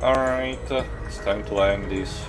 Alright, it's time to end this.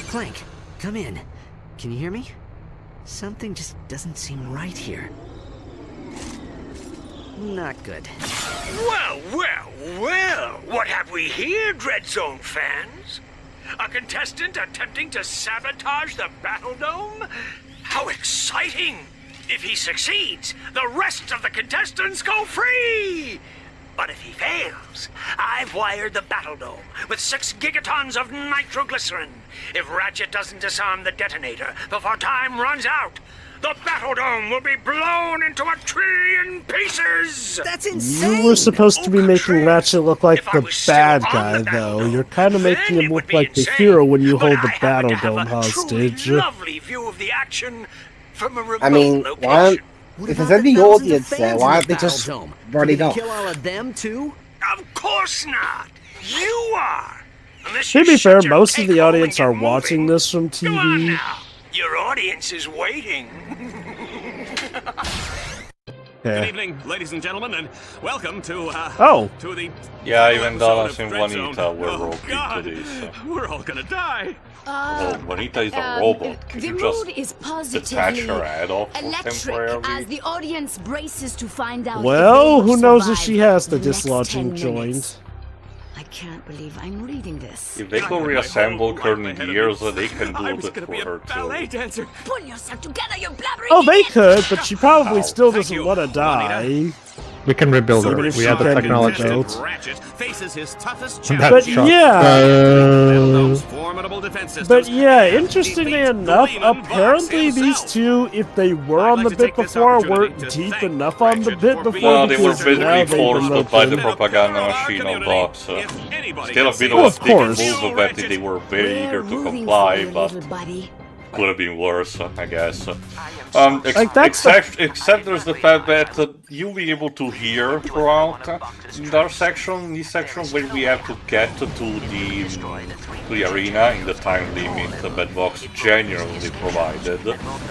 Clank, come in. Can you hear me? Something just doesn't seem right here. Not good. Well, well, well! What have we here, DreadZone fans? A contestant attempting to sabotage the Battledome? How exciting! If he succeeds, the rest of the contestants go free! But if he fails, I've wired the Battledome with 6 gigatons of nitroglycerin. If Ratchet doesn't disarm the detonator before time runs out, the Battledome will be blown into a trillion pieces! That's insane! You were supposed to be making Contrary. Ratchet look like If I the was still bad on guy, the though. Battledome, You're kind of then making him it would look be like the insane. hero when you But hold the I happen to have Battledome a hostage. truly lovely view of the action from a remote I mean, location. why? What If about there's any the thousands of audience there, fans why in aren't the they just Battledome? running Can we off? kill all of them too? Of course not. You are. Unless To you be shut fair, your most of the cake hole audience and are get watching moving. this from Go on TV. now. Your audience is waiting. Good Okay. evening, ladies and gentlemen, and welcome to to the Yeah, even Dallas episode and of Juanita DreadZone. were Oh, roped God. into this. We're all gonna die. Well, Juanita is a robot. Can The you just mood is detach positively her head off for electric temporarily? as the audience braces to find out. Well, if they who will knows if survive she has the next dislodging 10 joint. minutes. I can't believe I'm reading this. If they I can had my reassemble whole life current ahead of gears, me. they can do I was it gonna for be a her ballet too. dancer. Pull yourself together, you blabbering Oh, they idiot! could, but she probably Ow. still Thank doesn't you, want to die. We can rebuild Even her. if We she have the can be technology. rebuilt. Ratchet faces his toughest But But challenge. yeah, Battledome's formidable defense systems but yeah, and interestingly defeats enough, Lehman Vox apparently these himself. two, if they were I'd on like the to bit take this before, opportunity weren't to deep thank enough on the Ratchet bit for before being No, they were because such a now basically they've forced removed by the them. propaganda pillar of our machine of community. Vox. If anybody Still a can bit save of a Of dick course. move that they were very eager We're to rooting comply, for you, but little buddy. could have been worse, I guess. Like, that's Except there's the fact that you'll be able to hear throughout this section where we have to get to the arena in the time limit that Vox genuinely provided.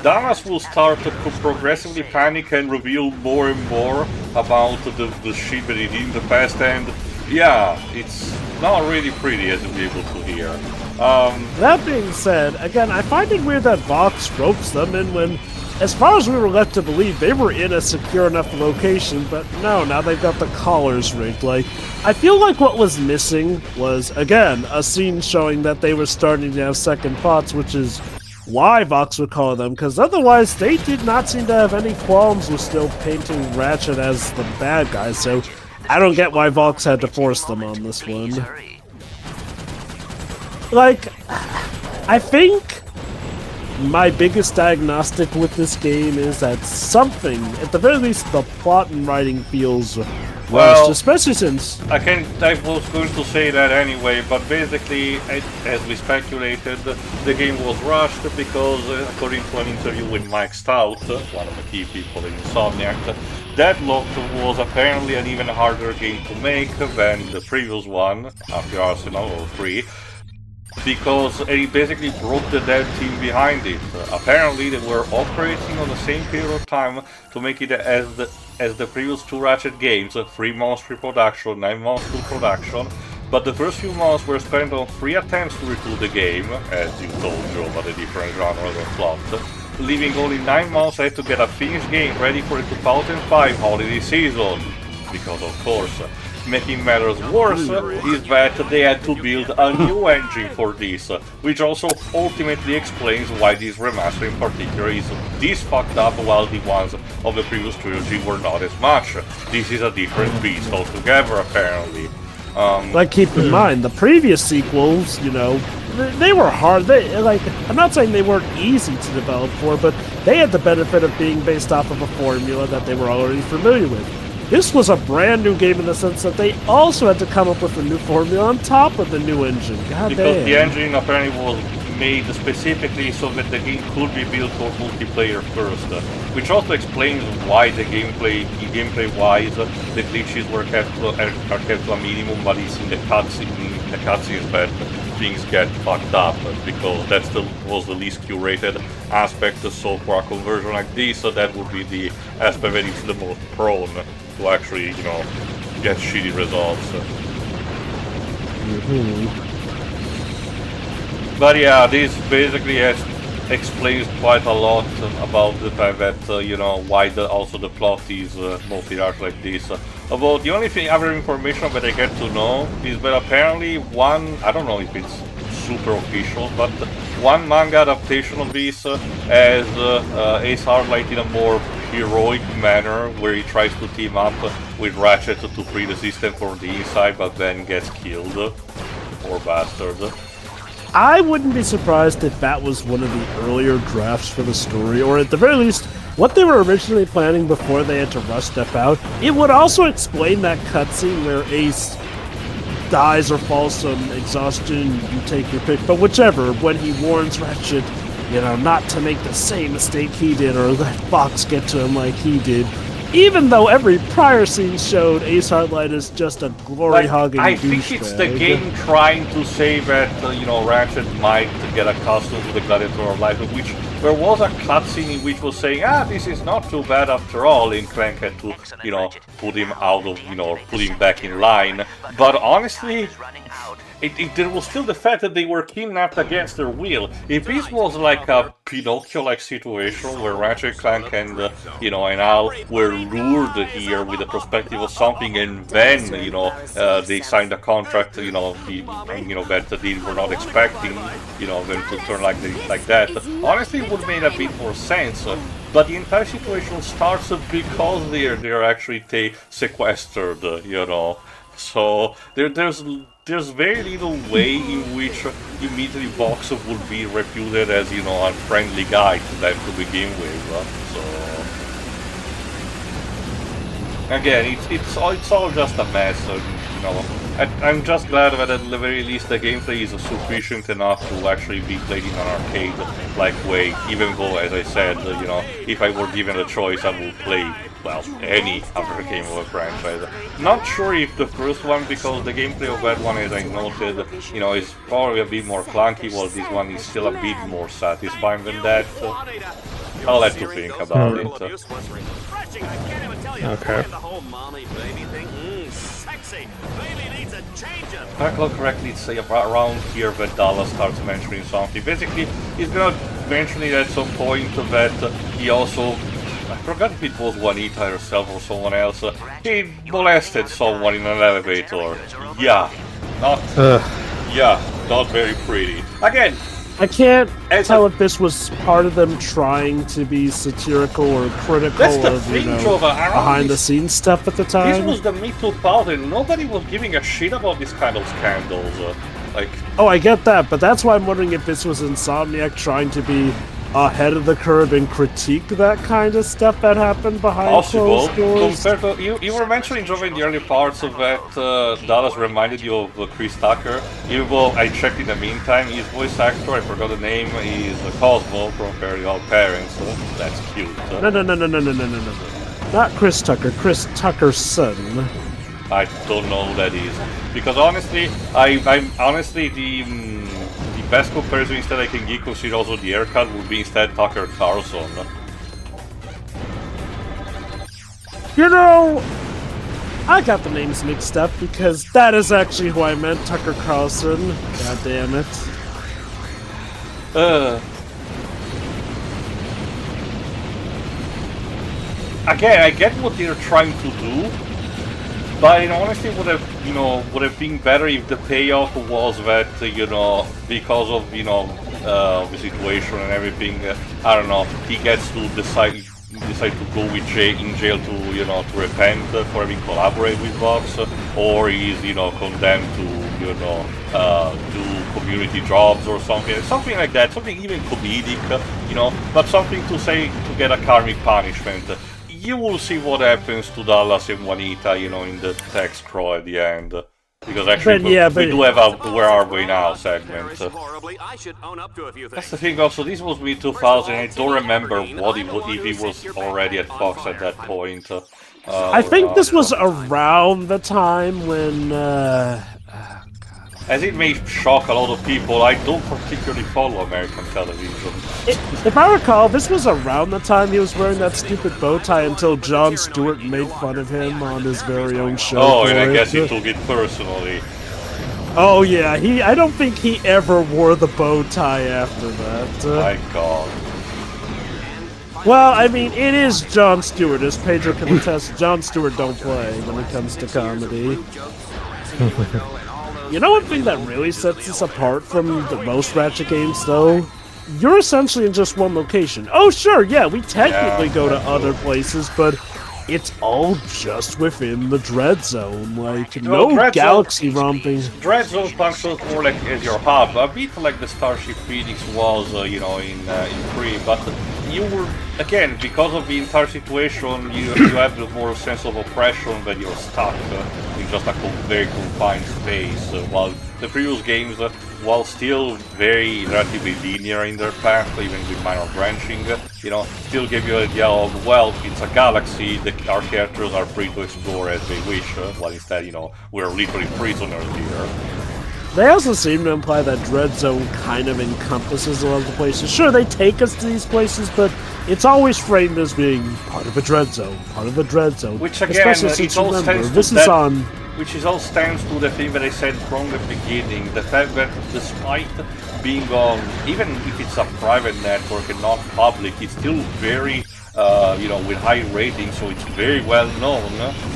Dallas will start to progressively panic and reveal more and more about the shit that he did in the past, and yeah, it's not really pretty as you'll be able to hear. That being said, again, I find it weird that Vox ropes them in when, as far as we were led to believe, they were in a secure enough location, but no, now they've got the collars rigged. Like, I feel like what was missing was, again, a scene showing that they were starting to have second thoughts, which is why Vox would call them, because otherwise they did not seem to have any qualms with still painting Ratchet as the bad guy, so I don't get why Vox had to force them on this one. Like, I think my biggest diagnostic with this game is that something, at the very least, the plot and writing feels Well, rushed, especially since... I was going to say that anyway, but basically, as we speculated, the game was rushed because, according to an interview with Mike Stout, one of the key people in Insomniac, Deadlocked was apparently an even harder game to make than the previous one, after Arsenal or 3, because it basically brought the dev team behind it. Apparently they were operating on the same period of time to make it as the previous 2 Ratchet games, 3 months pre-production, 9 months to production, but the first few months were spent on 3 attempts to retool the game, as you told Joe about the different genres and plot, leaving only 9 months ahead to get a finished game ready for the 2005 holiday season, because of course. Making matters worse is that they had to build a new engine for this, which also ultimately explains why this remaster in particular is this fucked up while the ones of the previous trilogy were not as much. This is a different beast altogether, apparently. Like, keep in mind, the previous sequels, you know, they were hard. I'm not saying they weren't easy to develop for, but they had the benefit of being based off of a formula that they were already familiar with. This was a brand new game in the sense that they also had to come up with a new formula on top of the new engine. God because damn. the engine apparently was made specifically so that the game could be built for multiplayer first, which also explains why the gameplay-wise, the glitches are kept to a minimum, but it's in the cutscenes that things get fucked up, because was the least curated aspect. So for a conversion like this, so that would be the aspect that is the most prone to actually, get shitty results. But yeah, this basically explains quite a lot about the fact that, why also the plot is mostly art like this. About the only other information that I get to know is that apparently I don't know if it's super official, but one manga adaptation of this has Ace Hardlight in a more heroic manner, where he tries to team up with Ratchet to free the system from the inside, but then gets killed. Poor bastard. I wouldn't be surprised if that was one of the earlier drafts for the story, or at the very least, what they were originally planning before they had to rush stuff out. It would also explain that cutscene where Ace dies or falls from exhaustion, you take your pick, but whichever, when he warns Ratchet, not to make the same mistake he did, or let Fox get to him like he did. Even though every prior scene showed Ace Hardlight is just a glory-hogging I think it's the game trying to say that, Ratchet might get accustomed to the Gladiator life, which there was a cutscene in which was saying, this is not too bad after all, and Clank had to, put him out of, put him back in line. But honestly, there was still the fact that they were kidnapped against their will. If this was like a Pinocchio-like situation where Ratchet, Clank, and Al were lured here with the perspective of something, and then they signed a contract, that they were not expecting, them to turn like that. Honestly, it would make a bit more sense. But the entire situation starts because they're actually sequestered, So there's very little way in which immediately Vox would be reputed as, a friendly guy to them to begin with. So again, it's all just a mess. I'm just glad that at the very least the gameplay is sufficient enough to actually be played in an arcade-like way. Even though, as I said, if I were given a choice, I would play, well, any other game of a franchise. Not sure if the first one, because the gameplay of that one, as I noted, is probably a bit more clunky, while this one is still a bit more satisfying than that. I'll have to think about it. Okay. If I recall correctly, it's around here that Dallas starts mentioning something. Basically, he's gonna mention it at some point that he also, I forgot if it was Juanita herself or someone else, he molested someone in an elevator. Yeah, not very pretty. Again, I can't tell if this was part of them trying to be satirical or critical of, behind-the-scenes stuff at the time. This was the Me Too part, and nobody was giving a shit about this kind of scandals. Oh, I get that, but that's why I'm wondering if this was Insomniac trying to be ahead of the curve and critique that kind of stuff that happened behind closed doors. You were mentioning during the early parts of that Dallas reminded you of Chris Tucker. Even though I checked in the meantime, his voice actor, I forgot the name, is Cosmo from Fairly Odd Parents. So that's cute. No. Not Chris Tucker. Chris Tucker's son. I don't know who that is, because honestly, I'm honestly the best comparison instead I can give, considering also the haircut, would be instead Tucker Carlson. I got the names mixed up because that is actually who I meant, Tucker Carlson. God damn it. Again, I get what they're trying to do, but honestly, would have been better if the payoff was that because of the situation and everything, I don't know, he gets to decide to go in jail to to repent for having collaborated with Vox, or he's condemned to do community jobs or something like that, something even comedic, you know, but something to say to get a karmic punishment. You will see what happens to Dallas and Juanita, you know, in the text crawl at the end. Because actually, we do have a Where Are We Now segment. That's the thing also, this was mid-2000, I don't remember if he was already at Fox at that point. I think this was around the time when... As it may shock a lot of people, I don't particularly follow American television. If I recall, this was around the time he was wearing that stupid bow tie until Jon Stewart made fun of him on his very own show. Oh, and I guess he took it personally. Oh yeah, I don't think he ever wore the bow tie after that. My God. Well, I mean, it is Jon Stewart, as Pedro can attest. Jon Stewart don't play when it comes to comedy. You know one thing that really sets us apart from the most Ratchet games, though? You're essentially in just one location. Oh, sure, yeah, we technically go to other places, but it's all just within the DreadZone. Like, no galaxy romping. DreadZone functions more like as your hub, a bit like the Starship Phoenix was, you know, in 3, but you were, again, because of the entire situation, you have the more sense of oppression that you're stuck in just a very confined space, while the previous games, while still very relatively linear in their path, even with minor branching, you know, still give you an idea of, well, it's a galaxy, our characters are free to explore as they wish, while instead, you know, we're literally prisoners here. They also seem to imply that DreadZone kind of encompasses a lot of the places. Sure, they take us to these places, but it's always framed as being part of a DreadZone, part of a DreadZone. Which again, it all stands which is all stands to the thing that I said from the beginning, the fact that despite being on, even if it's a private network and not public, it's still very, you know, with high ratings, so it's very well known,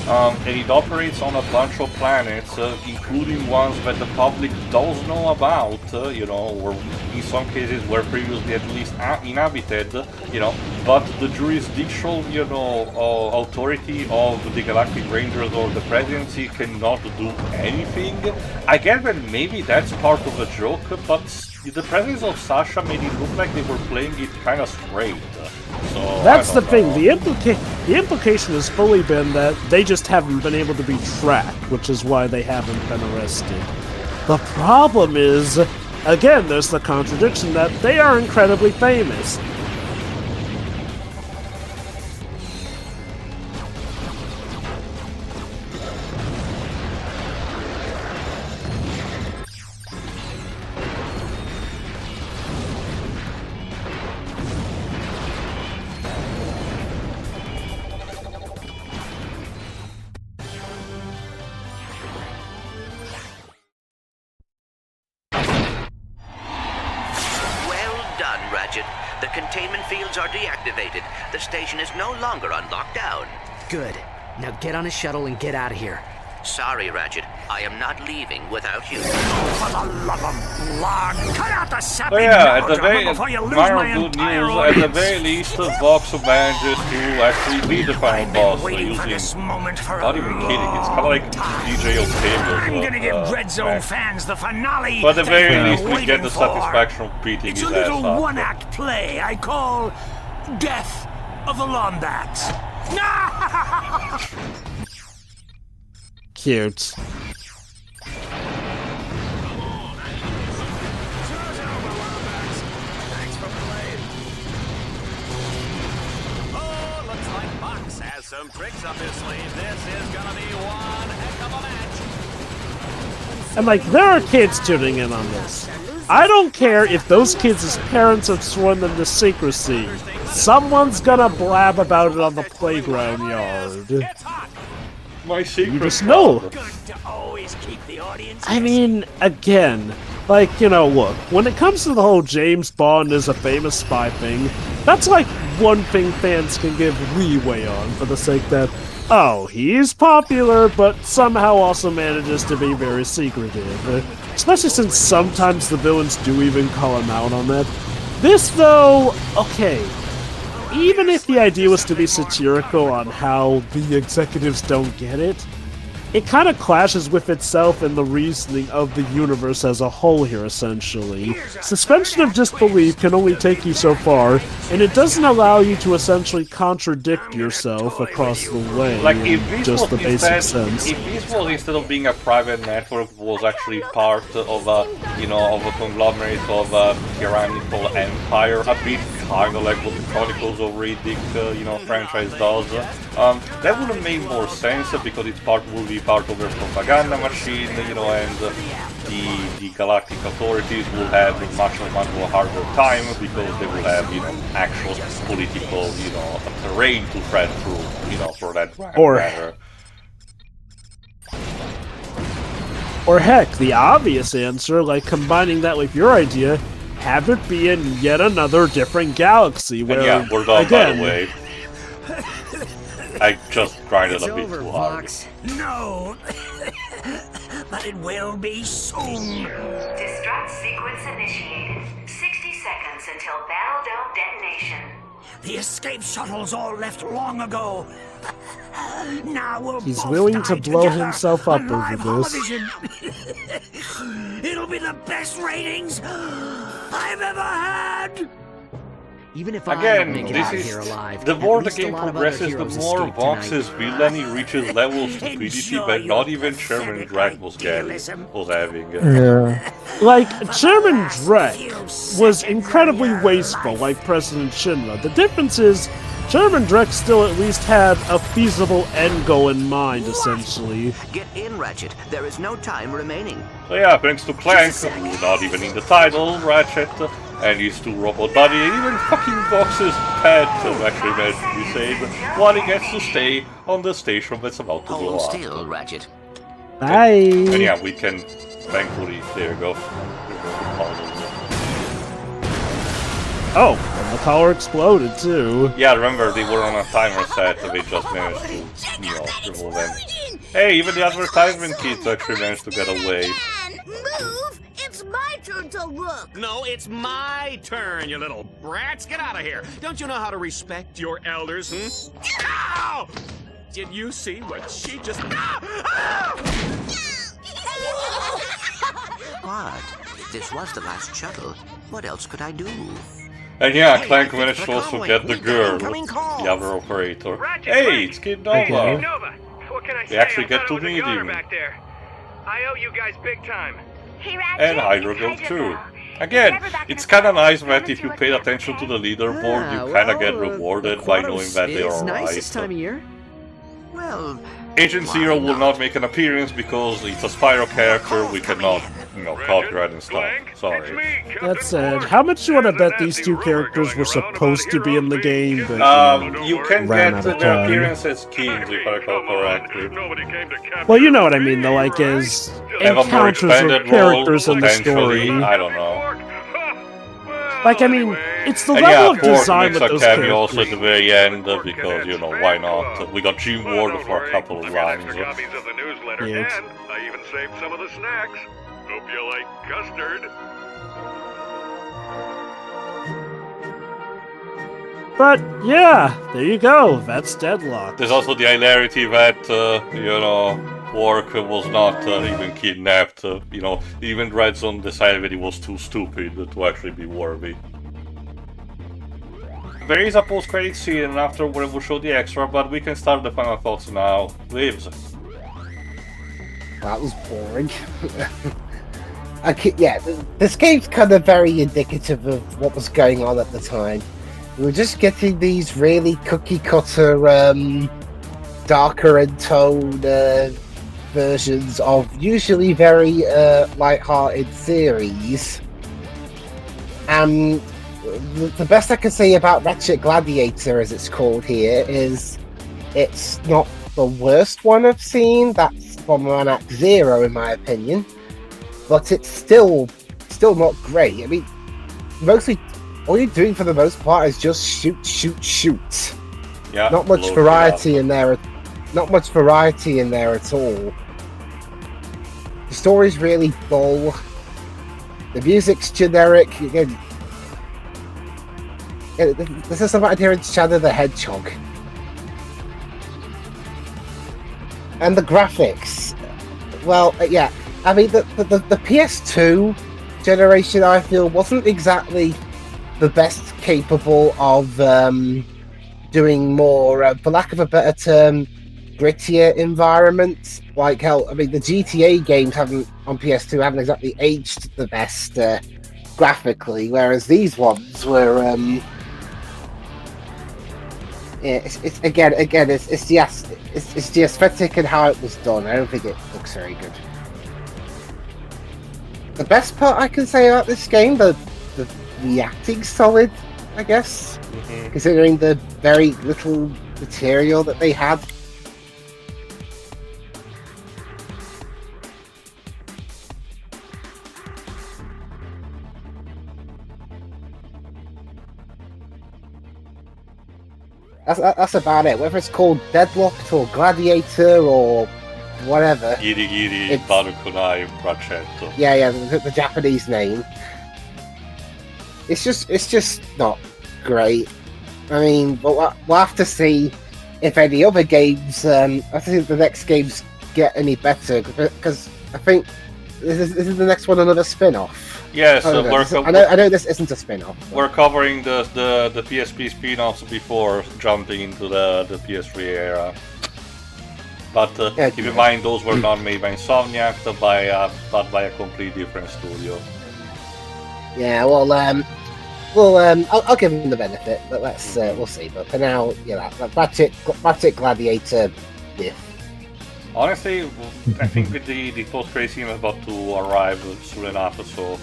and it operates on a bunch of planets, including ones that the public does know about, you know, or in some cases were previously at least inhabited, you know, but the jurisdictional, you know, authority of the Galactic Rangers or the Presidency cannot do anything. I get that maybe that's part of the joke, but the presence of Sasha made it look like they were playing it kind of straight. So, that's the thing. The implication has fully been that they just haven't been able to be tracked, which is why they haven't been arrested. The problem is, again, there's the contradiction that they are incredibly famous. Ratchet. The containment fields are deactivated. The station is no longer on lockdown. Good. Now get on a shuttle and get out of here. Sorry, Ratchet. I am not leaving without you. For the love of blood, cut out the sappy at the very before you lose my good entire news, audience. at the very least, Vox manages to actually beat the final boss using. Not even kidding, it's kind of like DJ Octavio. I'm gonna give DreadZone fans the finale. But at the very least, we waiting get the for. satisfaction of beating It's his a ass little up. one-act play I call Death of the Lombats. Cute. Oh, looks like Box has some tricks up his sleeve. This is gonna be one heck of a match. And like, there are kids tuning in on this. I don't care if those kids' parents have sworn them to secrecy. Someone's gonna blab about it on the playground yard. My secret. You just know. Good to always keep the audience. I mean, again, like, you know, look, when it comes to the whole James Bond is a famous spy thing, that's like one thing fans can give leeway on for the sake that, oh, he's popular, but somehow also manages to be very secretive. Especially since sometimes the villains do even call him out on that. This, though, okay. Even if the idea was to be satirical on how the executives don't get it, it kind of clashes with itself and the reasoning of the universe as a whole here, essentially. Suspension of disbelief can only take you so far, and it doesn't allow you to essentially contradict yourself across the way Like, in if this just was the basic instead, sense. if this was instead of being a private network, was actually part of a, you know, of a conglomerate of a tyrannical empire, a bit kind of like what the Chronicles of Riddick, you know, franchise does, that would have made more sense because it's will be part of their propaganda machine, you know, and the galactic authorities will have much more harder time because they will have, you know, actual political, you know, terrain to tread through, you know, for that matter. Or heck, the obvious answer, like combining that with your idea, have it be in yet another different galaxy where, And yeah, we're done, again, by the way. I just grinded a bit over, too hard. Vox. No, but it will be soon. Destruct sequence initiated. 60 seconds until Battledome detonation. The escape shuttles all left long ago. Now we'll he's both willing to die blow together himself up on over live this. television. It'll be the best ratings I've ever had. Even if I Again, don't make it this out of is here alive, the at more the least a game lot of other progresses, the heroes more escape Vox's tonight. villainy reaches levels of stupidity Enjoy that not your even Sherman pathetic Drake was idealism. having. Like, Chairman Drake was incredibly wasteful, like President Shinra. The difference is, Chairman Drake still at least had a feasible end goal in mind, essentially. Get in, Ratchet. There is no time remaining. So yeah, thanks to Clank, who's not even in the title, Ratchet, and his two robot buddy, and even fucking Vox's pet actually managed to be saved, while he gets to stay on the station that's about to blow Hold up. still, Ratchet. Bye! And yeah, we can, thankfully, there you go. Oh, and the collar exploded, too. Yeah, remember, they were on a timer set, and they just managed to, you know, remove them. Hey, even the advertisement kids actually managed to get away. Move! It's my turn to look! No, it's my turn, you little brats. Get out of here. Don't you know how to respect your elders, Ow! Did you see what she just... What? This was the last shuttle. What else could I do? And yeah, Clank managed to also get the girl, the other operator. Hey, it's Kid Nova! What can I They say? actually I get thought to it was a meet goner him. back there. I owe you guys big time. Hey, Ratchet, And it's Hydrogirl too. Hydrogirl. Again, it's kinda nice that if you paid attention to the leaderboard, you kinda get rewarded by knowing that they are It's nice alright. this time of year. Well, Agent Zero will not make an appearance because it's a Spyro character, we cannot, you know, copyright and stuff. Sorry. That said, how much do you want to bet these two characters were supposed to be in the game, but, You can ran get out of their time. appearance as kings, if I recall correctly. Well, you know what I mean, though, like, as Have a more encounters of expanded role, characters in the potentially, story. I don't know. Like, I mean, it's the And level yeah, of Quark design makes with a those cameo also characters. at the very end, because, you know, why not? We got Gene Ward for a couple of lines. Copies of the newsletter, Cute. and I even saved some of the snacks. Hope you like custard. But, yeah, there you go, that's Deadlocked. There's also the hilarity that, you know, Quark was not even kidnapped. You know, even DreadZone decided that he was too stupid to actually be worthy. There is a post-credit scene, and after we'll show the extra, but we can start the final thoughts now. Lives. That was boring. Okay, yeah, this game's kind of very indicative of what was going on at the time. We were just getting these really cookie-cutter, darker in tone versions of usually very light-hearted series. And the best I can say about Ratchet Gladiator, as it's called here, is it's not the worst one I've seen. That's from around Act Zero, in my opinion. But it's still not great. I mean, mostly all you're doing for the most part is just shoot. Yeah. Not much variety in there. Not much variety in there at all. The story's really dull. The music's generic. Again, this is something here in Shadow the Hedgehog. And the graphics. Well, yeah. I mean, the PS2 generation, I feel, wasn't exactly the best capable of doing more, for lack of a better term, grittier environments. Like hell, I mean, the GTA games on PS2 haven't exactly aged the best graphically, whereas these ones were. Yeah, it's the aesthetic and how it was done. I don't think it looks very good. The best part I can say about this game, the acting's solid, I guess, considering the very little material that they had. That's about it. Whether it's called Deadlocked or Gladiator or whatever. Giri Barukunai Ratchet. Yeah, the Japanese name. It's just not great. I mean, we'll have to see if any other games. I have to see if the next games get any better, because I think this is the next one another spin-off. Yes, I know this isn't a spin-off. We're covering the PSP spin-offs before jumping into the PS3 era. But keep in mind, those were not made by Insomniac, but by a completely different studio. Yeah, well, I'll give him the benefit, but we'll see. But for now, yeah, Ratchet Gladiator, yeah. Honestly, I think with the post-credit scene about to arrive soon enough, so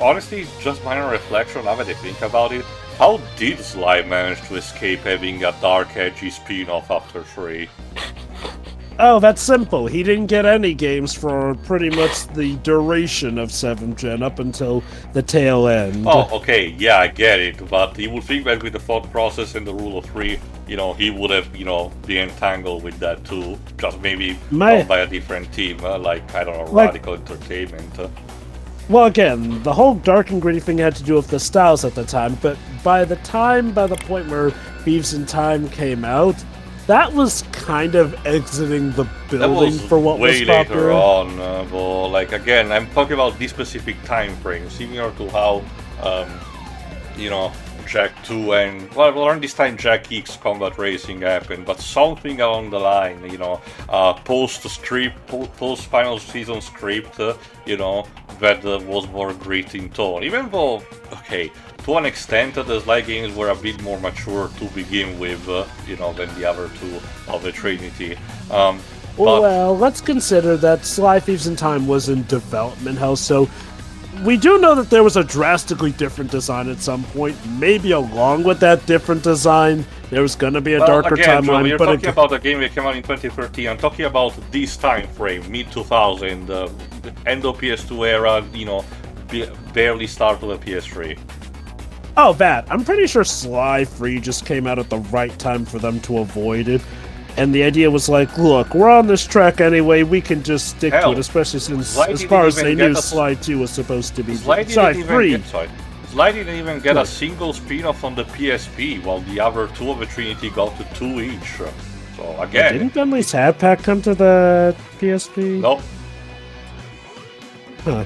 honestly, just minor reflection now that I think about it. How did Sly manage to escape having a dark, edgy spin-off after 3? Oh, that's simple. He didn't get any games for pretty much the duration of 7th Gen up until the tail end. Oh, okay, yeah, I get it, but you would think that with the thought process and the rule of 3, he would have, been entangled with that too. Just maybe done by a different team, like, I don't know, Radical Entertainment. Well, again, the whole dark and gritty thing had to do with the styles at the time, but by the point where Thieves in Time came out, that was kind of exiting the building for what was popular. Way later on, but like again, I'm talking about this specific time frame, similar to how, Jack 2 and around this time Jack X Combat Racing happened, but something along the line, post final season script, that was more gritty in tone. Even though, okay, to an extent, the Sly games were a bit more mature to begin with, than the other two of the Trinity. Well, let's consider that Sly Thieves in Time was in development hell, so we do know that there was a drastically different design at some point. Maybe along with that different design, there was going to be a darker timeline. We're talking about a game that came out in 2013. I'm talking about this time frame, mid-2000, the end of PS2 era, barely start of the PS3. Oh, that. I'm pretty sure Sly 3 just came out at the right time for them to avoid it. And the idea was like, look, we're on this track anyway, we can just stick to it, especially since, as far as they knew, Sly 2 was supposed to be... Sly 3! Sly didn't even get a single spin-off on the PSP, while the other two of the Trinity got to 2 each. So, again... Didn't Bentley's Hat Pack come to the PSP? Nope. Huh.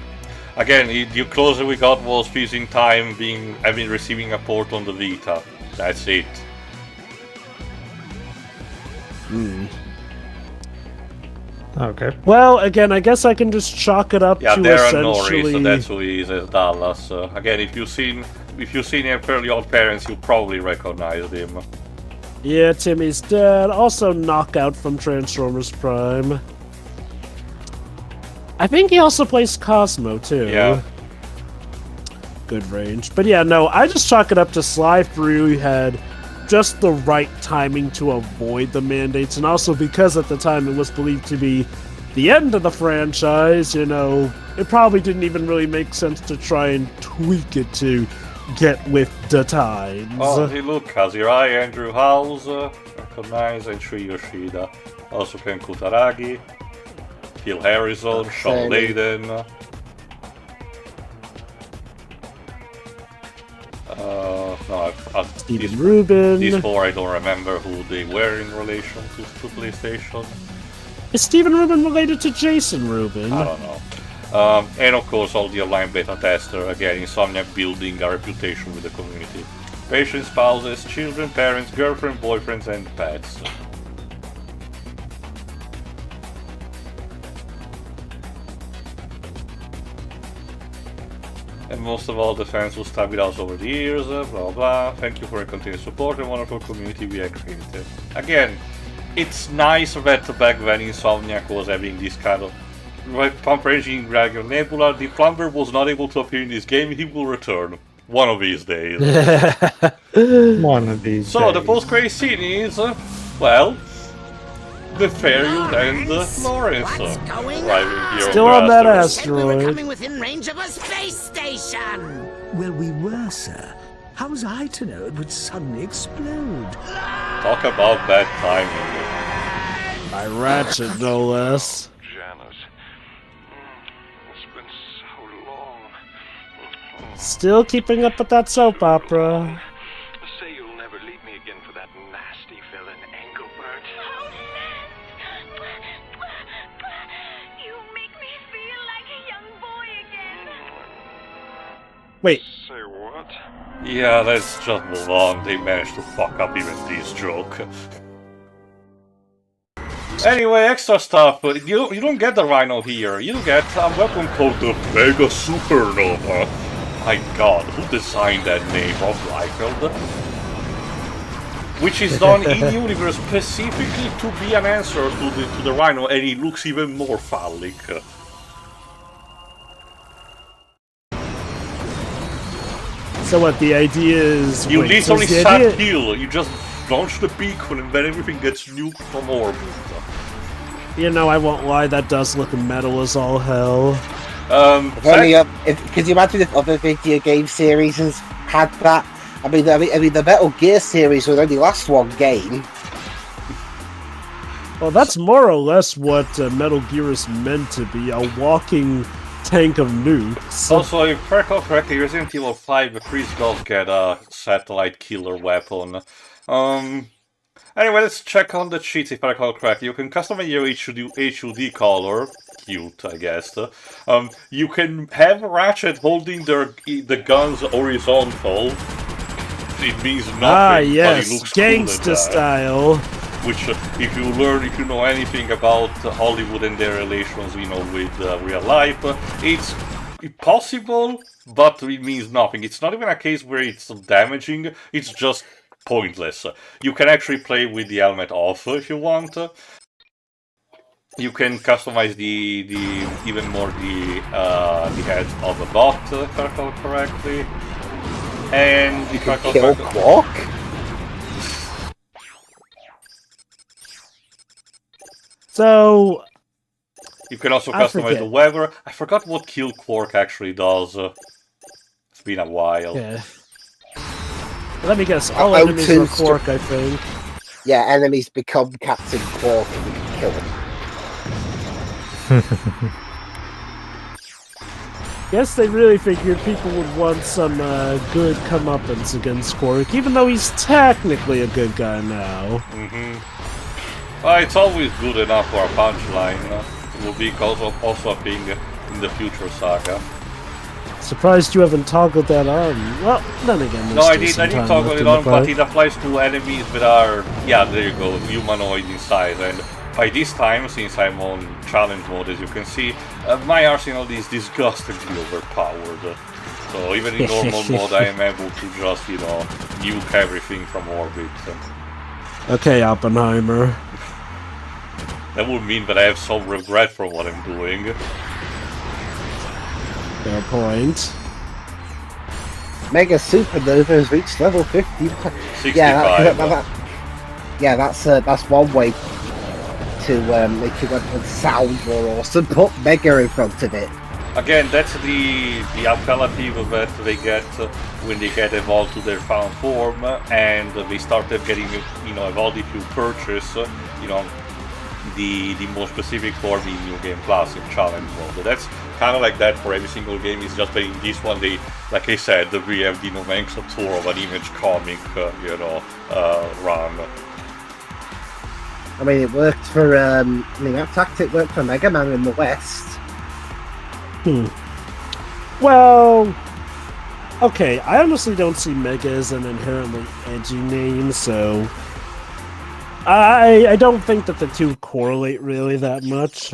Again, the closer we got was Thieves in Time receiving a port on the Vita. That's it. Okay. Well, again, I guess I can just chalk it up to Darren essentially... Norris, so that's who he is as Dallas. Again, if you've seen Fairly Odd Parents, you probably recognize him. Yeah, Timmy's dad. Also Knockout from Transformers Prime. I think he also plays Cosmo, too. Yeah. Good range. But yeah, no, I just chalk it up to Sly 3 had just the right timing to avoid the mandates, and also because at the time it was believed to be the end of the franchise, it probably didn't even really make sense to try and tweak it to get with the times. Oh, hey look, Kazirai, Andrew Howes, recognize, and Sri Yoshida. Also Ken Kutaragi, Phil Harrison, Sean Layden. Steven Rubin. These four I don't remember who they were in relation to PlayStation. Is Steven Rubin related to Jason Rubin? I don't know. And of course all the online beta tester, again, Insomniac building a reputation with the community. Patients, spouses, children, parents, girlfriends, boyfriends, and pets. And most of all, the fans who stuck with us over the years, blah blah. Thank you for your continued support and wonderful community we have created. Again, it's nice that back then Insomniac was having this kind of pump ranging Dragon Nebula. The Plumber was not able to appear in this game. He will return one of these days. One of these So days. the post-credit scene is, well, the Ferial and Lawrence arriving here. Still on that asteroid. We're coming within range of a space station. Well, we were, sir. How was I to know it would suddenly explode? Talk about bad timing. By Ratchet, no less. Janice. It's been so long. Still keeping up with that soap opera. Say you'll never leave me again for that nasty villain, Engelbert. Oh, you make me feel like a young boy again. Wait. Say what? Yeah, let's just move on. They managed to fuck up even this joke. Anyway, extra stuff. You don't get the Rhino here. You get a weapon called the Mega Supernova. My god, who designed that name of Liefeld? Which is done in universe specifically to be an answer to the Rhino, and it looks even more phallic. So what the idea is? You wait, so literally is the sat idea- kill. You just launch the beacon and then everything gets nuked from orbit. You know, I won't lie, that does look metal as all hell. Could you imagine if other video game series has had that? I mean, the Metal Gear series would only last one game. Well, that's more or less what Metal Gear is meant to be, a walking tank of nukes. Also, if I recall correctly, Resident Evil 5, Chris does get a satellite killer weapon. Anyway, let's check on the cheats if I recall correctly. You can customize your HUD color. Cute, I guess. You can have Ratchet holding the guns horizontal. It means nothing, Ah, but yes, it looks gangsta cool style. Which, if you know anything about Hollywood and their relations, with real life, it's possible, but it means nothing. It's not even a case where it's damaging, it's just pointless. You can actually play with the helmet off if you want. You can customize the head of the bot, if I recall correctly. And if I recall Kill correctly, Quark? So you can also I customize forget. the weather. I forgot what Kill Quark actually does. It's been a while. yeah. Let me guess, all Oh, enemies two are Quark, I think. Yeah, enemies become Captain Quark and you can kill him. Guess they really figured people would want some good comeuppance against Quark, even though he's technically a good guy now. It's always good enough for a punchline. It will be also a thing in the future saga. Surprised you haven't toggled that on. Well, then again, there's No, I still did some time toggle left it in the on, but fight. it applies to enemies that are, yeah, there you go, humanoid in size. And by this time, since I'm on challenge mode, as you can see, my arsenal is disgustingly overpowered. So even in normal mode, I am able to just, nuke everything from orbit. Okay, Oppenheimer. That would mean that I have some regret for what I'm doing. Fair point. Mega Supernova has reached level 50. 65. That's one way to make your weapon sound more awesome. Put Mega in front of it. Again, that's the appellative that they get when they get evolved to their found form, and they started getting evolved if you purchase the more specific form in New Game Plus in Challenge mode. That's kind of like that for every single game. It's just that in this one, they, like I said, we have the nomenclature of an Image comic, run. I mean, it worked for. I mean, that tactic worked for Mega Man in the West. Well, okay, I honestly don't see Mega as an inherently edgy name, so I don't think that the two correlate really that much.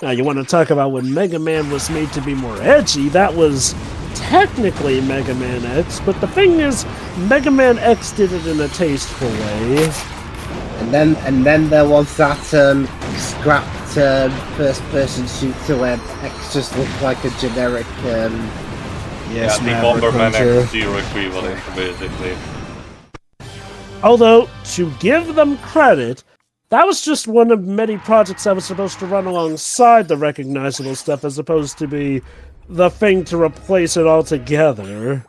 Now, you want to talk about when Mega Man was made to be more edgy, that was technically Mega Man X, but the thing is, Mega Man X did it in a tasteful way. And then there was that scrapped first-person shooter where X just looked like a generic. Yeah, the Bomberman X-Zero equivalent, basically. Although, to give them credit, that was just one of many projects that was supposed to run alongside the recognizable stuff, as opposed to be the thing to replace it altogether.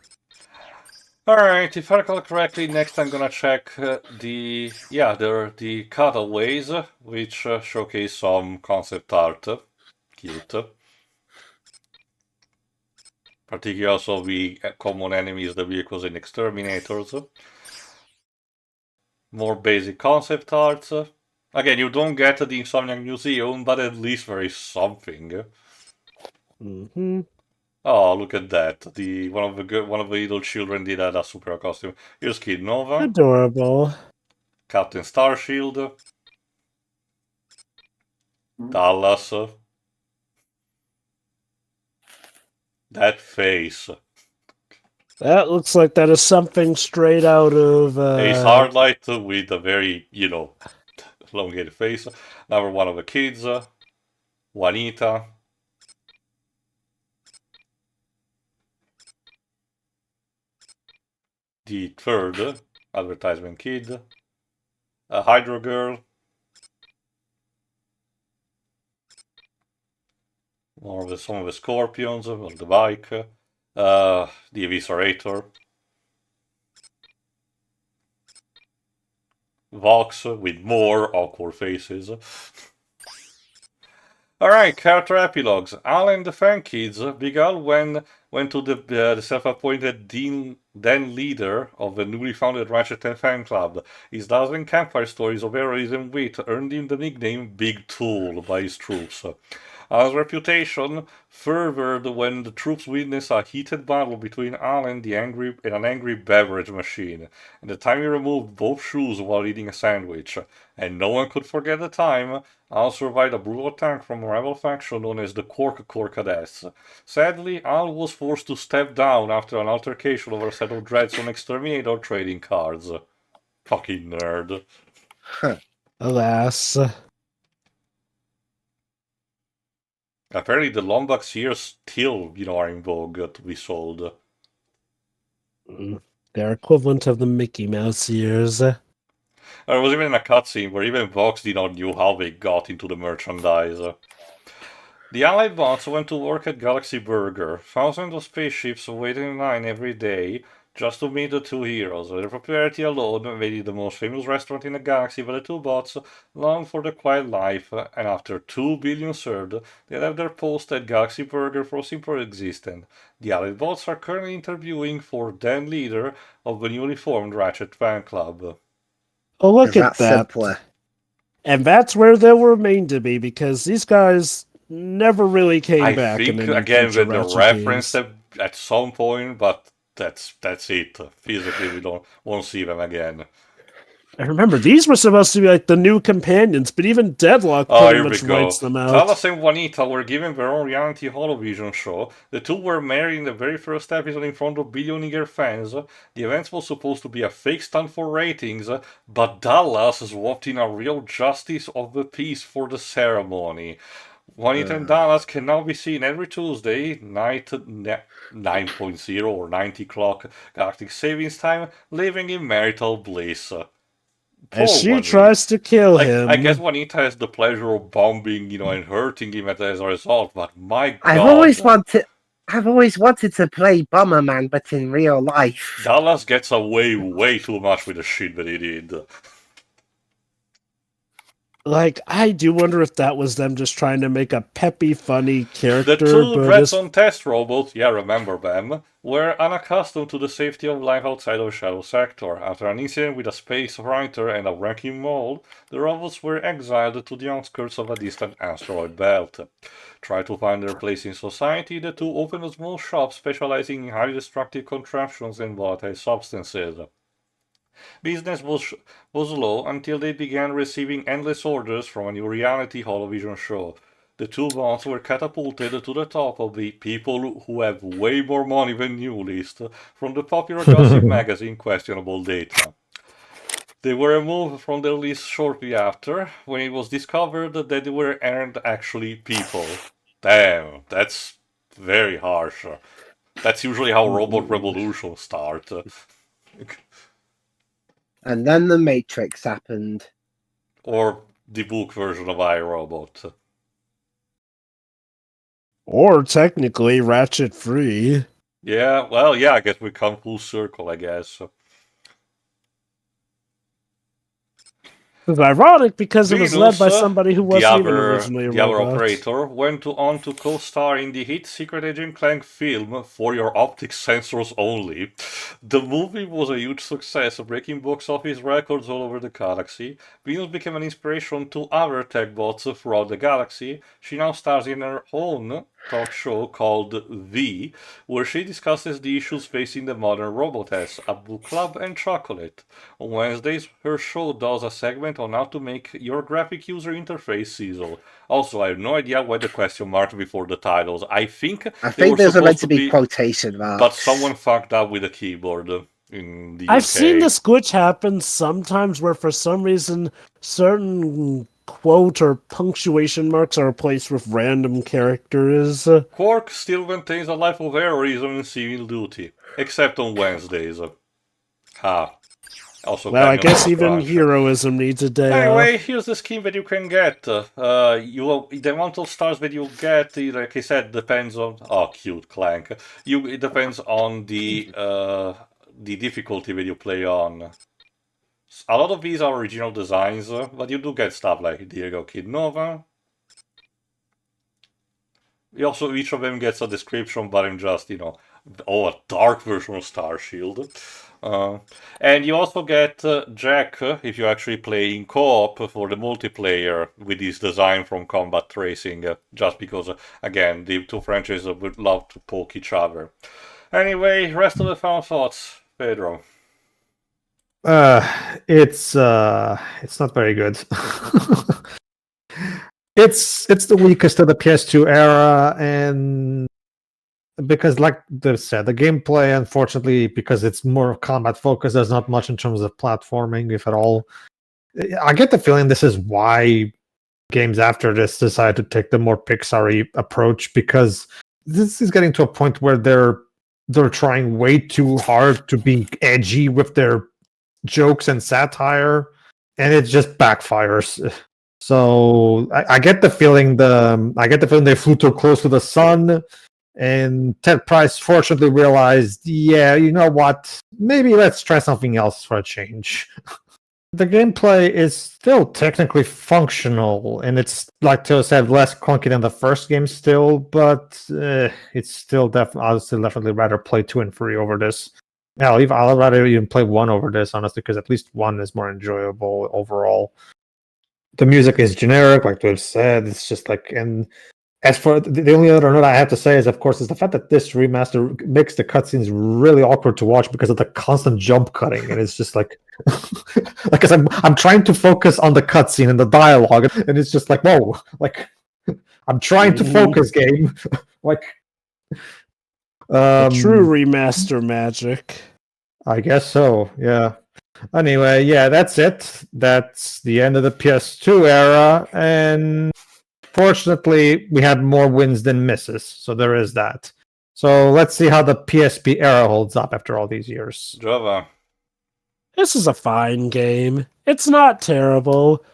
Alright, if I recall correctly, next I'm gonna check the cutaways, which showcase some concept art. Cute. Particularly also the common enemies, the vehicles and exterminators. More basic concept art. Again, you don't get the Insomniac Museum, but at least there is something. Oh, look at that! One of the little children did a super costume. Here's Kid Nova. Adorable. Captain Starshield. Dallas. That face. That looks like that is something straight out of Ace Hardlight with a very, elongated face. Another one of the kids. Juanita. The third advertisement kid. A Hydro Girl. Some of the Scorpions on the bike. The Eviscerator. Vox with more awkward faces. Alright, character epilogues. Al and the Fan Kids began went to the self-appointed then leader of the newly founded Ratchet and Fan Club. His dazzling campfire stories of heroism and wit earned him the nickname Big Tool by his troops. Al's reputation furthered when the troops witnessed a heated battle between Al and an angry beverage machine, and the time he removed both shoes while eating a sandwich. And no one could forget the time Al survived a brutal attack from a rival faction known as the Quark Corps Cadets. Sadly, Al was forced to step down after an altercation over a set of DreadZone Exterminator trading cards. Fucking nerd. Alas. Apparently the Lombax here still, are in vogue to be sold. They're equivalent of the Mickey Mouse ears. There was even a cutscene where even Vox did not know how they got into the merchandise. The Allied bots went to work at Galaxy Burger. Thousands of spaceships waited in line every day just to meet the two heroes. Their popularity alone made it the most famous restaurant in the galaxy, but the two bots longed for the quiet life, and after 2 billion served, they left their post at Galaxy Burger for simple existence. The Allied bots are currently interviewing for then leader of the newly formed Ratchet fan club. Oh, look at that. Simpler. And that's where they'll remain to be, because these guys never really came back. I think, again, with the reference at some point, but that's it. Physically, we won't see them again. I remember, these were supposed to be like the new companions, but even Deadlocked pretty much writes them out. Talas and Juanita were given their own reality holovision show. The two were married in the very first episode in front of billionaire fans. The event was supposed to be a fake stunt for ratings, but Dallas swapped in a real justice of the peace for the ceremony. Juanita and Dallas can now be seen every Tuesday night 9.0 or 90 clock Galactic Savings Time, living in marital bliss. As she tries to kill him. I guess Juanita has the pleasure of bombing, and hurting him as a result, but my God. I've always wanted to play Bomberman, but in real life. Dallas gets away way too much with the shit that he did. Like, I do wonder if that was them just trying to make a peppy, funny The character, two but it's... DreadZone test robots, yeah, remember them, were unaccustomed to the safety of life outside of Shadow Sector. After an incident with a space writer and a wrecking mold, the robots were exiled to the outskirts of a distant asteroid belt. Try to find their place in society, the two opened a small shop specializing in highly destructive contraptions and volatile substances. Business was low until they began receiving endless orders from a new reality television show. The two bots were catapulted to the top of the people who have way more money than you list from the popular gossip magazine Questionable Data. They were removed from the list shortly after, when it was discovered that they weren't actually people. Damn, that's very harsh. That's usually how robot revolutions start. And then the Matrix happened. Or the book version of iRobot. Or technically Ratchet Free. Yeah, well, yeah, I guess we come full circle, I guess. It's ironic because it was led by Venus, somebody who wasn't even originally a the other robot. operator, went on to co-star in the hit Secret Agent Clank film For Your Optic Sensors Only. The movie was a huge success, breaking box office records all over the galaxy. Venus became an inspiration to other tech bots throughout the galaxy. She now stars in her own talk show called V, where she discusses the issues facing the modern robot as a book club and chocolate. On Wednesdays, her show does a segment on how to make your graphic user interface sizzle. Also, I have no idea why the question mark before the titles. I think there's meant to be quotation marks. But someone fucked up with the keyboard in the I've UK. seen this glitch happen sometimes where for some reason certain quote or punctuation marks are replaced with random characters. Quark still maintains a life of heroism in civil duty, except on Wednesdays. Also, well, I guess even heroism needs a day Anyway, off. here's the scheme that you can get. The amount of stars that you get, like I said, depends on... Oh, cute Clank. It depends on the difficulty that you play on. A lot of these are original designs, but you do get stuff like Diego Kid Nova. Also, each of them gets a description, but I'm just, a dark version of Star Shield. And you also get Jack if you actually play in co-op for the multiplayer with this design from Combat Tracing, just because, again, the two franchises would love to poke each other. Anyway, rest of the final thoughts, Pedro. It's not very good. It's the weakest of the PS2 era, and because, like they said, the gameplay, unfortunately, because it's more combat focused, there's not much in terms of platforming, if at all. I get the feeling this is why games after this decide to take the more Pixar-y approach, because this is getting to a point where they're trying way too hard to be edgy with their jokes and satire, and it just backfires. So I get the feeling they flew too close to the sun. And Ted Price fortunately realized, yeah, you know what? Maybe let's try something else for a change. The gameplay is still technically functional, and it's, like Theo said, less clunky than the first game still, but it's still I'll still definitely rather play 2 and 3 over this. Hell, I'll rather even play 1 over this, honestly, because at least 1 is more enjoyable overall. The music is generic, like we've said. It's just like, and as for the only other note I have to say is, of course, is the fact that this remaster makes the cutscenes really awkward to watch because of the constant jump cutting, and it's just like, because I'm trying to focus on the cutscene and the dialogue, and it's just like, whoa, like I'm trying to focus, game, like true remaster magic. I guess so, yeah. Anyway, yeah, that's it. That's the end of the PS2 era, and fortunately, we had more wins than misses, so there is that. So let's see how the PSP era holds up after all these years. Java. This is a fine game. It's not terrible.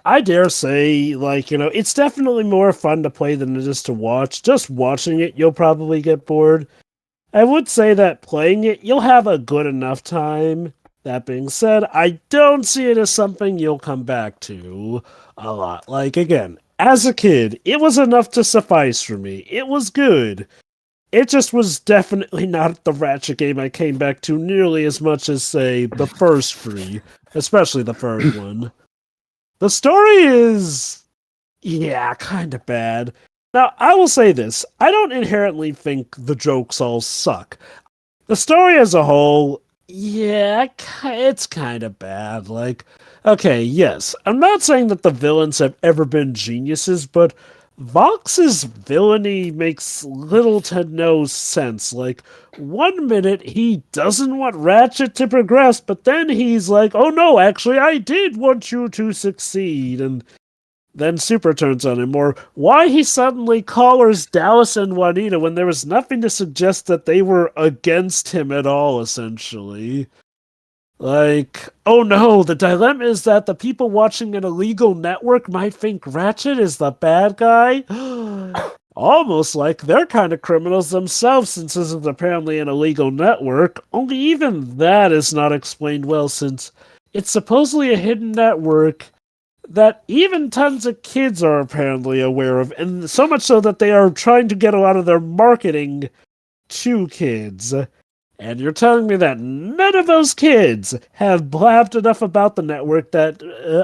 I dare say, it's definitely more fun to play than it is to watch. Just watching it, you'll probably get bored. I would say that playing it, you'll have a good enough time. That being said, I don't see it as something you'll come back to a lot. Like, again, as a kid, it was enough to suffice for me. It was good. It just was definitely not the Ratchet game I came back to nearly as much as, say, the first three, especially the third one. The story is, yeah, kind of bad. Now, I will say this. I don't inherently think the jokes all suck. The story as a whole, yeah, it's kind of bad. Like, okay, yes, I'm not saying that the villains have ever been geniuses, but Vox's villainy makes little to no sense. Like, one minute he doesn't want Ratchet to progress, but then he's like, oh no, actually, I did want you to succeed, and then Super turns on him, or why he suddenly collars Dallas and Juanita when there was nothing to suggest that they were against him at all, essentially. Like, oh no, the dilemma is that the people watching an illegal network might think Ratchet is the bad guy? Almost like they're kind of criminals themselves, since this is apparently an illegal network, only even that is not explained well, since it's supposedly a hidden network that even tons of kids are apparently aware of, and so much so that they are trying to get a lot of their marketing to kids. And you're telling me that none of those kids have blabbed enough about the network that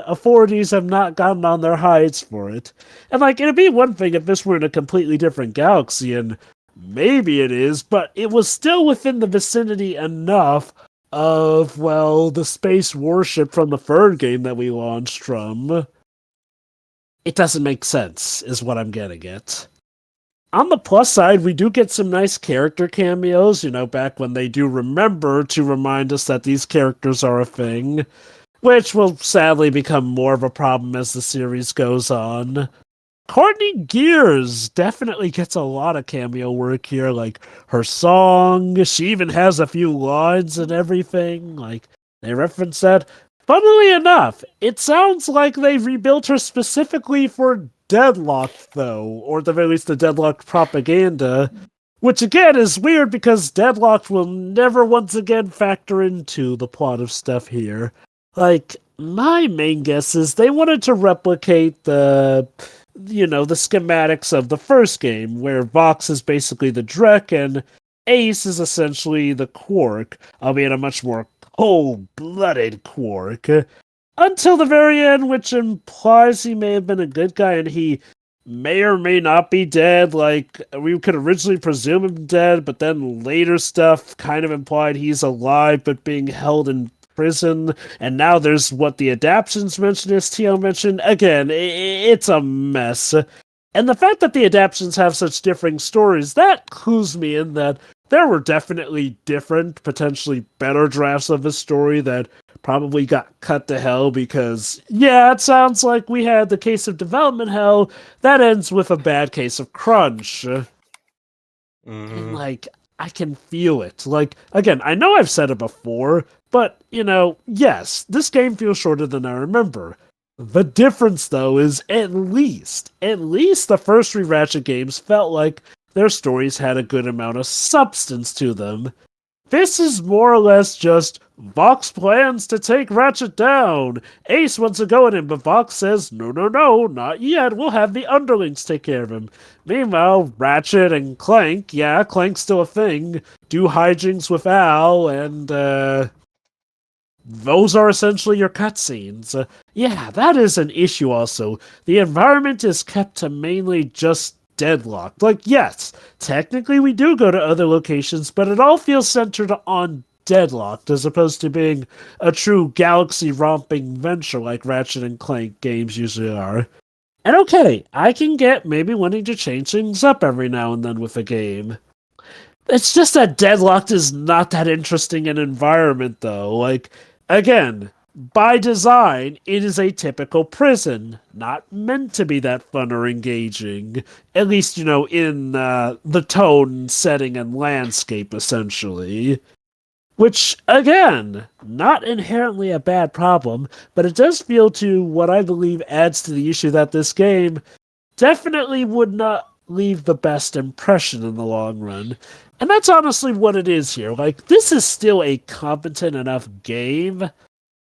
authorities have not gotten on their hides for it. And, like, it'd be one thing if this were in a completely different galaxy, and maybe it is, but it was still within the vicinity enough of, well, the space warship from the third game that we launched from. It doesn't make sense, is what I'm getting at. On the plus side, we do get some nice character cameos, back when they do remember to remind us that these characters are a thing, which will sadly become more of a problem as the series goes on. Courtney Gears definitely gets a lot of cameo work here, like her song, she even has a few lines and everything, like, they reference that. Funnily enough, it sounds like they rebuilt her specifically for Deadlocked, though, or at the very least the Deadlocked propaganda, which again is weird because Deadlocked will never once again factor into the plot of stuff here. Like, my main guess is they wanted to replicate the schematics of the first game, where Vox is basically the Drek and Ace is essentially the Quark, albeit a much more cold-blooded Quark. Until the very end, which implies he may have been a good guy and he may or may not be dead. Like, we could originally presume him dead, but then later stuff kind of implied he's alive but being held in prison. And now there's what the adaptions mentioned, as Tio mentioned. Again, it's a mess. And the fact that the adaptions have such differing stories, that clues me in that there were definitely different, potentially better drafts of the story that probably got cut to hell because, yeah, it sounds like we had the case of development hell that ends with a bad case of crunch. And, like, I can feel it. Like, again, I know I've said it before, but, yes, this game feels shorter than I remember. The difference, though, is at least the first three Ratchet games felt like their stories had a good amount of substance to them. This is more or less just Vox plans to take Ratchet down. Ace wants to go at him, but Vox says, no, not yet. We'll have the underlings take care of him. Meanwhile, Ratchet and Clank, yeah, Clank's still a thing, do hijinks with Al, and, those are essentially your cutscenes. Yeah, that is an issue also. The environment is kept to mainly just Deadlocked. Like, yes, technically we do go to other locations, but it all feels centered on Deadlocked, as opposed to being a true galaxy romping venture like Ratchet and Clank games usually are. And okay, I can get maybe wanting to change things up every now and then with a game. It's just that Deadlocked is not that interesting an environment, though. Like, again, by design, it is a typical prison, not meant to be that fun or engaging. At least, in the tone, setting, and landscape, essentially. Which, again, not inherently a bad problem, but it does feel to what I believe adds to the issue that this game definitely would not leave the best impression in the long run. And that's honestly what it is here. Like, this is still a competent enough game,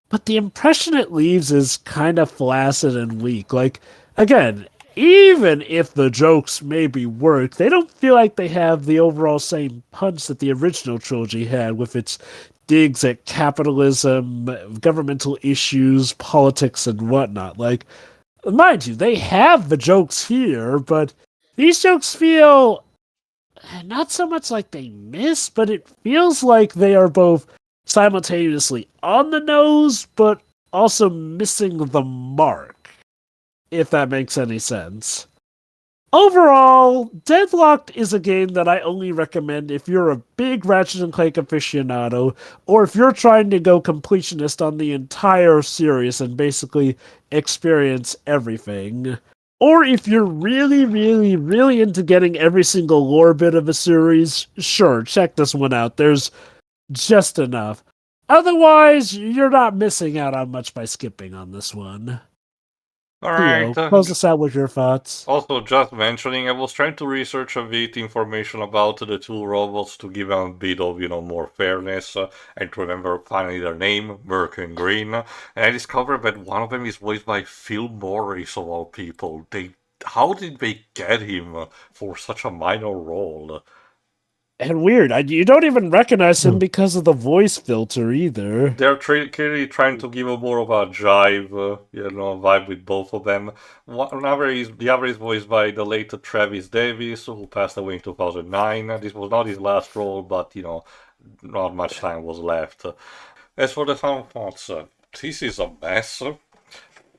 but the impression it leaves is kind of flaccid and weak. Like, again, even if the jokes maybe work, they don't feel like they have the overall same punch that the original trilogy had with its digs at capitalism, governmental issues, politics, and whatnot. Like, mind you, they have the jokes here, but these jokes feel not so much like they miss, but it feels like they are both simultaneously on the nose, but also missing the mark, if that makes any sense. Overall, Deadlocked is a game that I only recommend if you're a big Ratchet and Clank aficionado, or if you're trying to go completionist on the entire series and basically experience everything. Or if you're really, really, really into getting every single lore bit of a series, sure, check this one out. There's just enough. Otherwise, you're not missing out on much by skipping on this one. Alright. Theo, close us out with your thoughts. Also, just mentioning, I was trying to research a bit information about the two robots to give them a bit of, more fairness, and to remember finally their name, Merc and Green. And I discovered that one of them is voiced by Phil Morris, of all people. How did they get him for such a minor role? And weird, you don't even recognize him because of the voice filter either. They're clearly trying to give a more of a jive, vibe with both of them. The other is voiced by the late Travis Davis, who passed away in 2009. This was not his last role, but not much time was left. As for the final thoughts, this is a mess.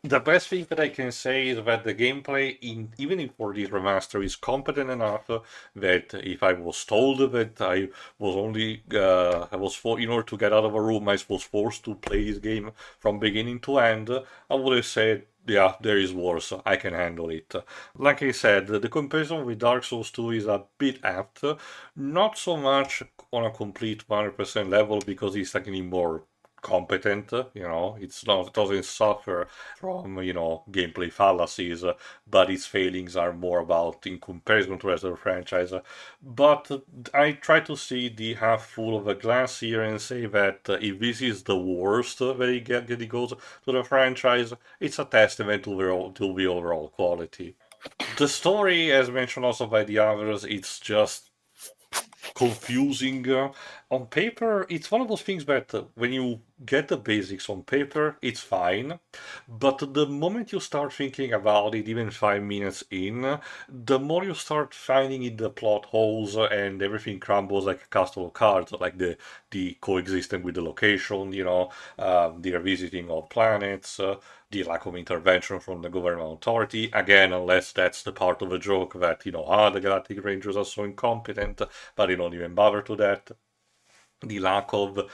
The best thing that I can say is that the gameplay, even for this remaster, is competent enough that if I was told that I was in order to get out of a room, I was forced to play this game from beginning to end, I would have said, yeah, there is worse, I can handle it. Like I said, the comparison with Dark Souls 2 is a bit apt, not so much on a complete 100% level because it's technically more competent, it doesn't suffer from, gameplay fallacies, but its failings are more about in comparison to the rest of the franchise. But I try to see the half full of a glass here and say that if this is the worst that it goes to the franchise, it's a testament to the overall quality. The story, as mentioned also by the others, it's just confusing. On paper, it's one of those things that when you get the basics on paper, it's fine. But the moment you start thinking about it, even 5 minutes in, the more you start finding in the plot holes and everything crumbles like a castle of cards, like the coexisting with the location, the revisiting of planets, the lack of intervention from the government authority. Again, unless that's the part of a joke that, the Galactic Rangers are so incompetent, but they don't even bother to that. The lack of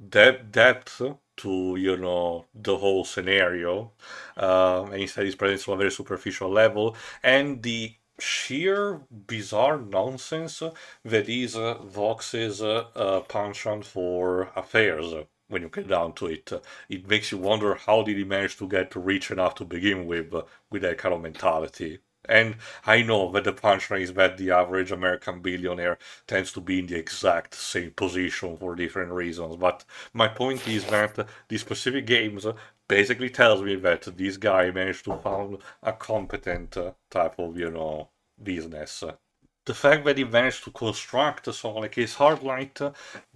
depth to, the whole scenario. And instead it's present on a very superficial level. And the sheer bizarre nonsense that is Vox's penchant for affairs. When you get down to it, it makes you wonder how did he manage to get rich enough to begin with that kind of mentality. And I know that the punchline is that the average American billionaire tends to be in the exact same position for different reasons, but my point is that the specific games basically tells me that this guy managed to found a competent type of, business. The fact that he managed to construct like his hard light,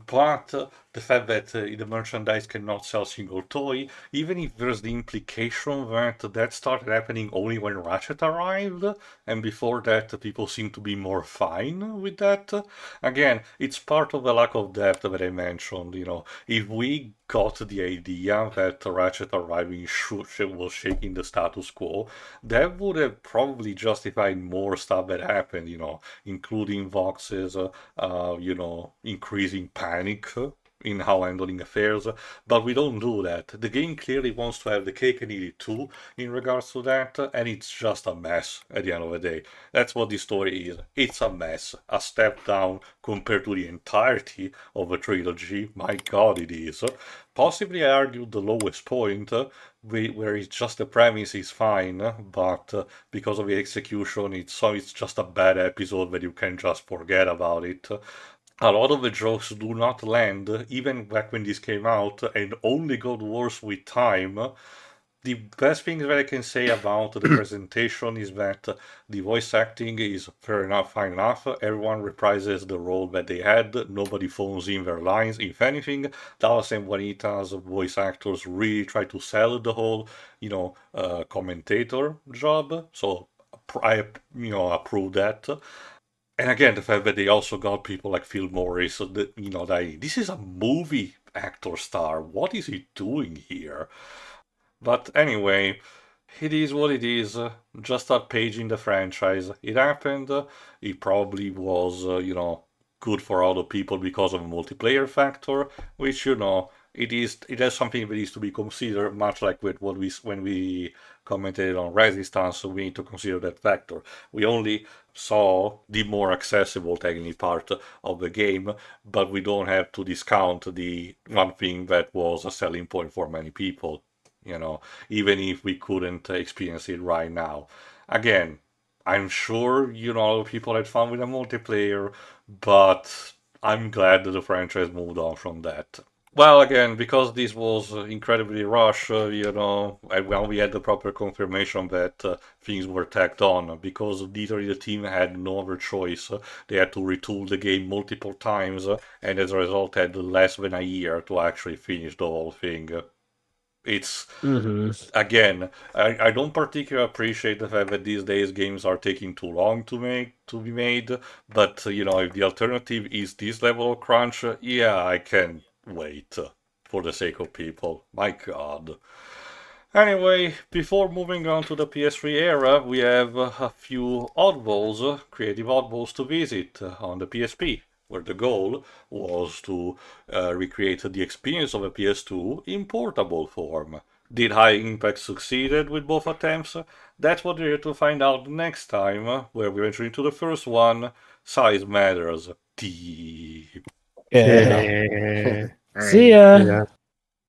but the fact that the merchandise cannot sell single toy, even if there's the implication that started happening only when Ratchet arrived, and before that people seem to be more fine with that. Again, it's part of the lack of depth that I mentioned. If we got the idea that Ratchet arriving was shaking the status quo, that would have probably justified more stuff that happened, including Vox's, increasing panic in how handling affairs, but we don't do that. The game clearly wants to have the cake and eat it too in regards to that, and it's just a mess at the end of the day. That's what this story is. It's a mess. A step down compared to the entirety of a trilogy. My god, it is. Possibly I argued the lowest point, where it's just the premise is fine, but because of the execution, it's just a bad episode that you can just forget about it. A lot of the jokes do not land, even back when this came out, and only got worse with time. The best thing that I can say about the presentation is that the voice acting is fair enough, fine enough. Everyone reprises the role that they had. Nobody phones in their lines. If anything, Dallas and Juanita's voice actors really try to sell the whole, commentator job. So I, approve that. And again, the fact that they also got people like Phil Morris, so that, this is a movie actor star. What is he doing here? But anyway, it is what it is. Just a page in the franchise. It happened. It probably was, good for other people because of a multiplayer factor, which, it has something that is to be considered, much like with when we commented on Resistance, so we need to consider that factor. We only saw the more accessible technical part of the game, but we don't have to discount the one thing that was a selling point for many people, even if we couldn't experience it right now. Again, I'm sure, people had fun with the multiplayer, but I'm glad that the franchise moved on from that. Well, again, because this was incredibly rushed, and when we had the proper confirmation that things were tacked on, because literally the team had no other choice. They had to retool the game multiple times, and as a result had less than a year to actually finish the whole thing. It's, again, I don't particularly appreciate the fact that these days games are taking too long to be made, but, if the alternative is this level of crunch, yeah, I can wait for the sake of people. My god. Anyway, before moving on to the PS3 era, we have a few oddballs, creative oddballs to visit on the PSP, where the goal was to recreate the experience of a PS2 in portable form. Did High Impact succeeded with both attempts? That's what we're here to find out next time, where we venture into the first one, Size Matters. Deep. Yeah. See ya. Yeah.